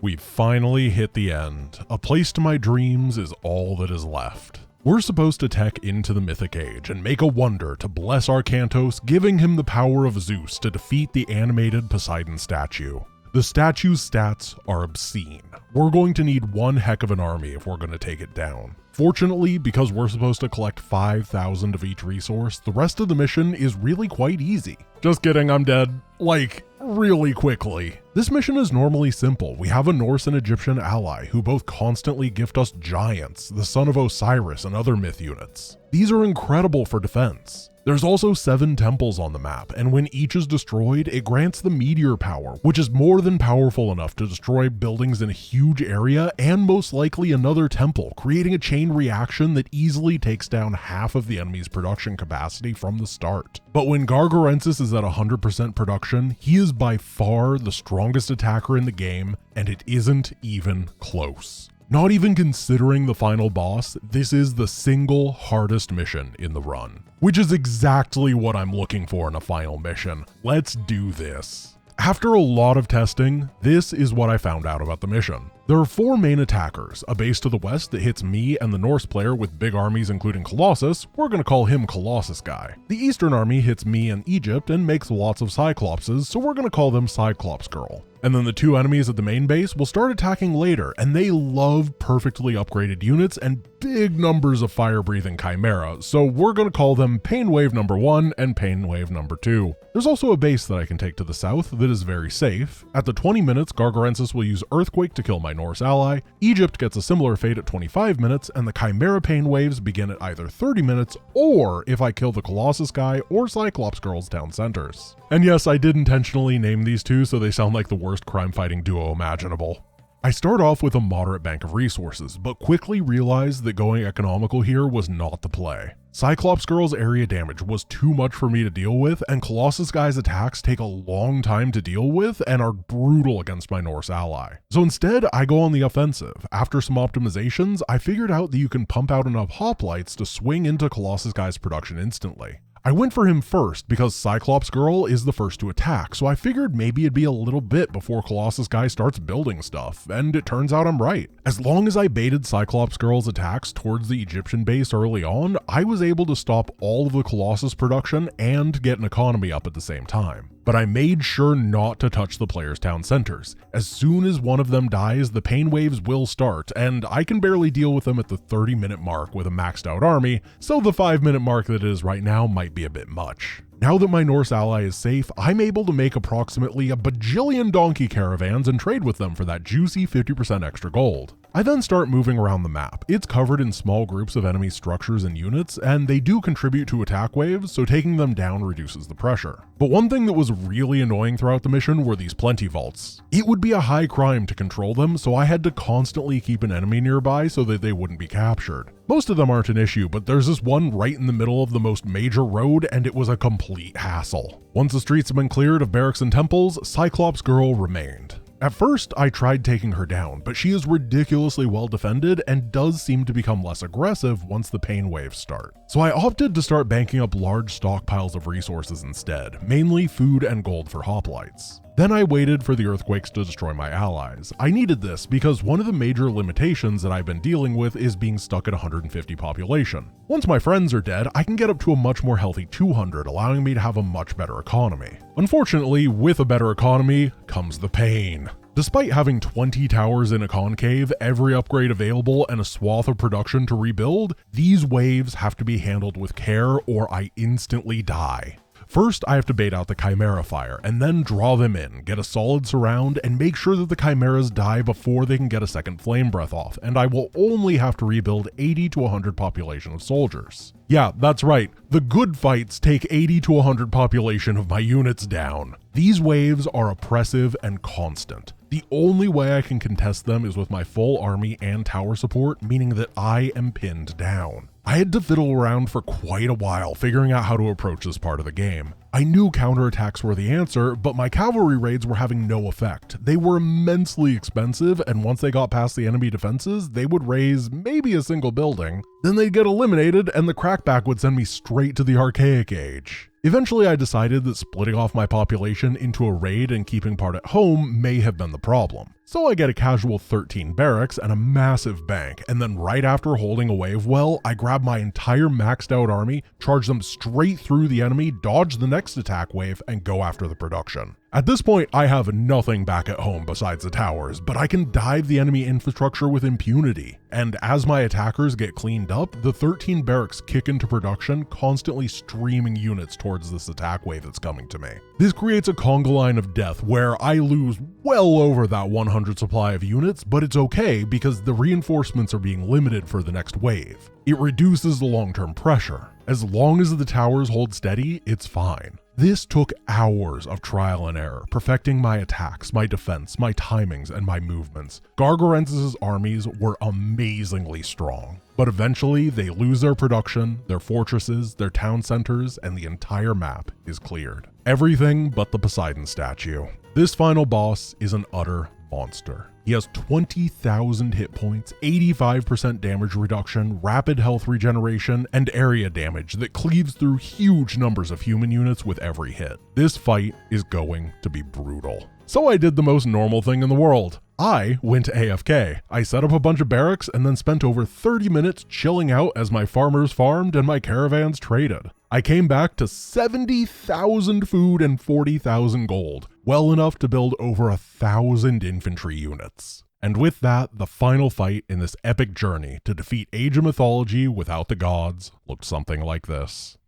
We've finally hit the end. A place to my dreams is all that is left. We're supposed to tech into the Mythic Age and make a wonder to bless Arkantos, giving him the power of Zeus to defeat the animated Poseidon statue. The statue's stats are obscene. We're going to need one heck of an army if we're going to take it down. Fortunately, because we're supposed to collect 5,000 of each resource, the rest of the mission is really quite easy. Just kidding, I'm dead. Like, really quickly. This mission is normally simple. We have a Norse and Egyptian ally who both constantly gift us giants, the son of Osiris, and other myth units. These are incredible for defense. There's also 7 temples on the map, and when each is destroyed, it grants the meteor power, which is more than powerful enough to destroy buildings in a huge area and most likely another temple, creating a chain reaction that easily takes down half of the enemy's production capacity from the start. But when Gargarensis is at 100% production, he is by far the strongest attacker in the game, and it isn't even close. Not even considering the final boss, this is the single hardest mission in the run. Which is exactly what I'm looking for in a final mission. Let's do this. After a lot of testing, this is what I found out about the mission. There are 4 main attackers, a base to the west that hits me and the Norse player with big armies including Colossus. We're gonna call him Colossus Guy. The eastern army hits me and Egypt and makes lots of Cyclopses, so we're gonna call them Cyclops Girl. And then the 2 enemies at the main base will start attacking later, and they love perfectly upgraded units and big numbers of fire-breathing Chimera, so we're gonna call them Pain Wave number 1 and Pain Wave number 2. There's also a base that I can take to the south that is very safe. At the 20 minutes, Gargarensis will use Earthquake to kill my Norse ally, Egypt gets a similar fate at 25 minutes, and the Chimera Pain Waves begin at either 30 minutes or if I kill the Colossus Guy or Cyclops Girl's town centers. And yes, I did intentionally name these 2 so they sound like the worst crime-fighting duo imaginable. I start off with a moderate bank of resources, but quickly realized that going economical here was not the play. Cyclops Girl's area damage was too much for me to deal with, and Colossus Guy's attacks take a long time to deal with and are brutal against my Norse ally. So instead, I go on the offensive. After some optimizations, I figured out that you can pump out enough hoplites to swing into Colossus Guy's production instantly. I went for him first because Cyclops Girl is the first to attack, so I figured maybe it'd be a little bit before Colossus Guy starts building stuff, and it turns out I'm right. As long as I baited Cyclops Girl's attacks towards the Egyptian base early on, I was able to stop all of the Colossus production and get an economy up at the same time. But I made sure not to touch the player's town centers. As soon as one of them dies, the pain waves will start, and I can barely deal with them at the 30-minute mark with a maxed out army, so the 5-minute mark that it is right now might be a bit much. Now that my Norse ally is safe, I'm able to make approximately a bajillion donkey caravans and trade with them for that juicy 50% extra gold. I then start moving around the map. It's covered in small groups of enemy structures and units, and they do contribute to attack waves, so taking them down reduces the pressure. But one thing that was really annoying throughout the mission were these plenty vaults. It would be a high crime to control them, so I had to constantly keep an enemy nearby so that they wouldn't be captured. Most of them aren't an issue, but there's this one right in the middle of the most major road, and it was a complete hassle. Once the streets have been cleared of barracks and temples, Cyclops Girl remained. At first, I tried taking her down, but she is ridiculously well defended and does seem to become less aggressive once the pain waves start. So I opted to start banking up large stockpiles of resources instead, mainly food and gold for hoplites. Then I waited for the earthquakes to destroy my allies. I needed this because one of the major limitations that I've been dealing with is being stuck at 150 population. Once my friends are dead, I can get up to a much more healthy 200, allowing me to have a much better economy. Unfortunately, with a better economy comes the pain. Despite having 20 towers in a concave, every upgrade available, and a swath of production to rebuild, these waves have to be handled with care or I instantly die. First, I have to bait out the Chimera fire, and then draw them in, get a solid surround, and make sure that the Chimeras die before they can get a second flame breath off, and I will only have to rebuild 80 to 100 population of soldiers. Yeah, that's right, the good fights take 80 to 100 population of my units down. These waves are oppressive and constant. The only way I can contest them is with my full army and tower support, meaning that I am pinned down. I had to fiddle around for quite a while figuring out how to approach this part of the game. I knew counterattacks were the answer, but my cavalry raids were having no effect. They were immensely expensive, and once they got past the enemy defenses, they would raise maybe a single building, then they'd get eliminated and the crackback would send me straight to the Archaic Age. Eventually I decided that splitting off my population into a raid and keeping part at home may have been the problem. So I get a casual 13 barracks and a massive bank, and then right after holding a wave well, I grab my entire maxed out army, charge them straight through the enemy, dodge the next attack wave, and go after the production. At this point, I have nothing back at home besides the towers, but I can dive the enemy infrastructure with impunity. And as my attackers get cleaned up, the 13 barracks kick into production, constantly streaming units towards this attack wave that's coming to me. This creates a conga line of death where I lose well over that 100 supply of units, but it's okay because the reinforcements are being limited for the next wave. It reduces the long-term pressure. As long as the towers hold steady, it's fine. This took hours of trial and error, perfecting my attacks, my defense, my timings, and my movements. Gargarensis' armies were amazingly strong, but eventually they lose their production, their fortresses, their town centers, and the entire map is cleared. Everything but the Poseidon statue. This final boss is an utter monster. He has 20,000 hit points, 85% damage reduction, rapid health regeneration, and area damage that cleaves through huge numbers of human units with every hit. This fight is going to be brutal. So I did the most normal thing in the world. I went to AFK. I set up a bunch of barracks and then spent over 30 minutes chilling out as my farmers farmed and my caravans traded. I came back to 70,000 food and 40,000 gold, well enough to build over 1,000 infantry units. And with that, the final fight in this epic journey to defeat Age of Mythology without the gods looked something like this.